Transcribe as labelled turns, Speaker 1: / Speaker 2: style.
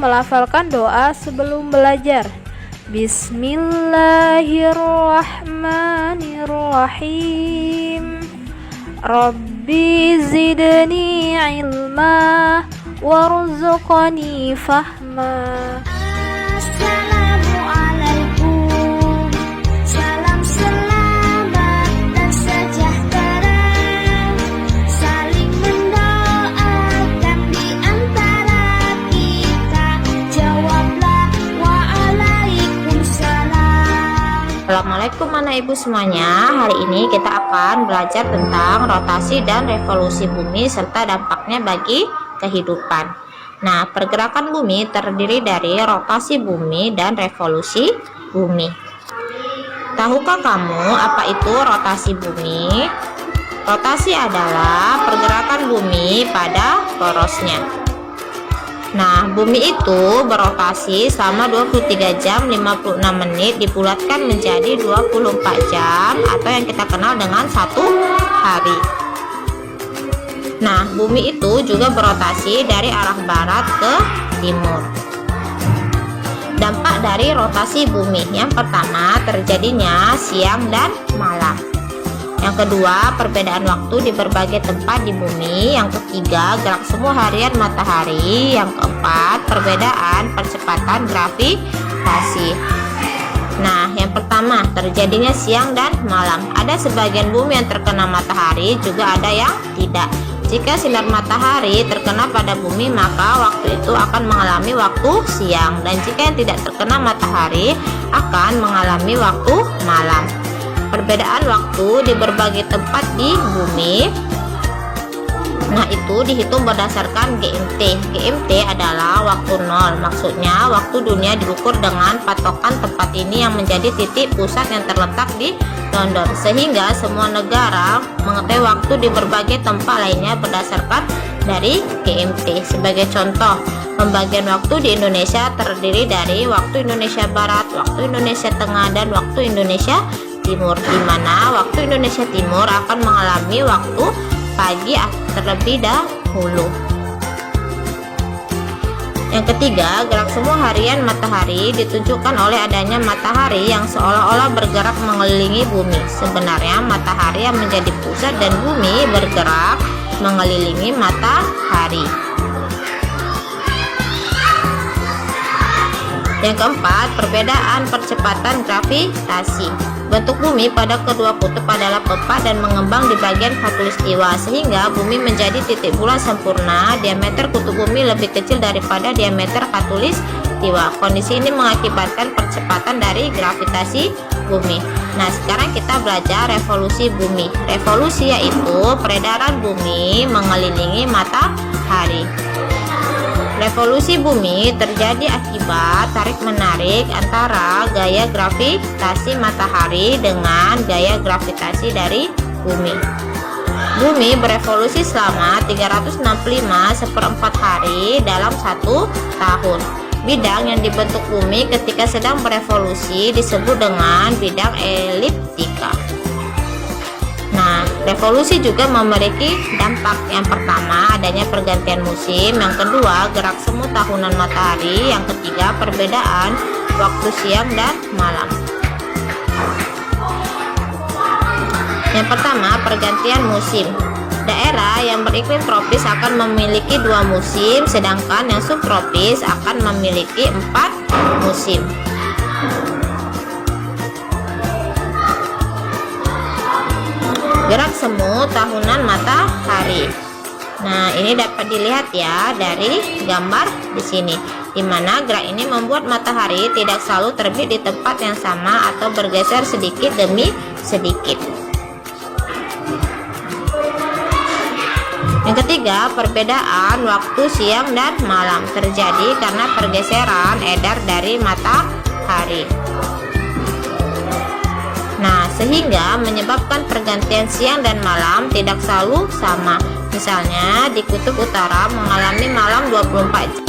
Speaker 1: melafalkan doa sebelum belajar. Bismillahirrahmanirrahim. Rabbi zidni ilma warzuqni fahma.
Speaker 2: Assalamualaikum, salam selamat dan sejahtera, saling mendoakan di antara kita, jawablah waalaikumsalam.
Speaker 3: Assalamualaikum anak ibu semuanya. Hari ini kita akan belajar tentang rotasi dan revolusi bumi serta dampaknya bagi kehidupan. Nah, pergerakan bumi terdiri dari rotasi bumi dan revolusi bumi. Tahukah kamu apa itu rotasi bumi? Rotasi adalah pergerakan bumi pada porosnya. Nah, bumi itu berotasi selama 23 jam 56 menit dibulatkan menjadi 24 jam atau yang kita kenal dengan satu hari. Nah, bumi itu juga berotasi dari arah barat ke timur. Dampak dari rotasi bumi, yang pertama terjadinya siang dan malam. Yang kedua, perbedaan waktu di berbagai tempat di bumi. Yang ketiga, gerak semu harian matahari. Yang keempat, perbedaan percepatan gravitasi. Nah, yang pertama terjadinya siang dan malam. Ada sebagian bumi yang terkena matahari, juga ada yang tidak. Jika sinar matahari terkena pada bumi, maka waktu itu akan mengalami waktu siang, dan jika yang tidak terkena matahari akan mengalami waktu malam. Perbedaan waktu di berbagai tempat di bumi, nah itu dihitung berdasarkan GMT. GMT adalah waktu nol, maksudnya waktu dunia diukur dengan patokan tempat ini yang menjadi titik pusat yang terletak di London, sehingga semua negara mengetahui waktu di berbagai tempat lainnya berdasarkan dari GMT. Sebagai contoh, pembagian waktu di Indonesia terdiri dari waktu Indonesia Barat, waktu Indonesia Tengah, dan waktu Indonesia Timur, di mana waktu Indonesia Timur akan mengalami waktu pagi terlebih dahulu. Yang ketiga, gerak semu harian matahari ditunjukkan oleh adanya matahari yang seolah-olah bergerak mengelilingi bumi. Sebenarnya matahari yang menjadi pusat dan bumi bergerak mengelilingi matahari. Yang keempat, perbedaan percepatan gravitasi. Bentuk bumi pada kedua kutub adalah pepak dan mengembang di bagian khatulistiwa, sehingga bumi menjadi titik bulat sempurna. Diameter kutub bumi lebih kecil daripada diameter khatulistiwa. Kondisi ini mengakibatkan percepatan dari gravitasi bumi. Nah, sekarang kita belajar revolusi bumi. Revolusi yaitu peredaran bumi mengelilingi matahari. Revolusi bumi terjadi akibat tarik-menarik antara gaya gravitasi matahari dengan gaya gravitasi dari bumi. Bumi berevolusi selama 365 hari dalam satu tahun. Bidang yang dibentuk bumi ketika sedang berevolusi disebut dengan bidang eliptika. Nah, revolusi juga memiliki dampak. Yang pertama, adanya pergantian musim. Yang kedua, gerak semu tahunan matahari. Yang ketiga, perbedaan waktu siang dan malam. Yang pertama, pergantian musim. Daerah yang beriklim tropis akan memiliki 2 musim, sedangkan yang subtropis akan memiliki 4 musim. Gerak semu tahunan matahari. Nah, ini dapat dilihat ya dari gambar di sini, di mana gerak ini membuat matahari tidak selalu terbit di tempat yang sama atau bergeser sedikit demi sedikit. Yang ketiga, perbedaan waktu siang dan malam terjadi karena pergeseran edar dari matahari. Nah, sehingga menyebabkan pergantian siang dan malam tidak selalu sama. Misalnya, di kutub utara mengalami malam 24 jam.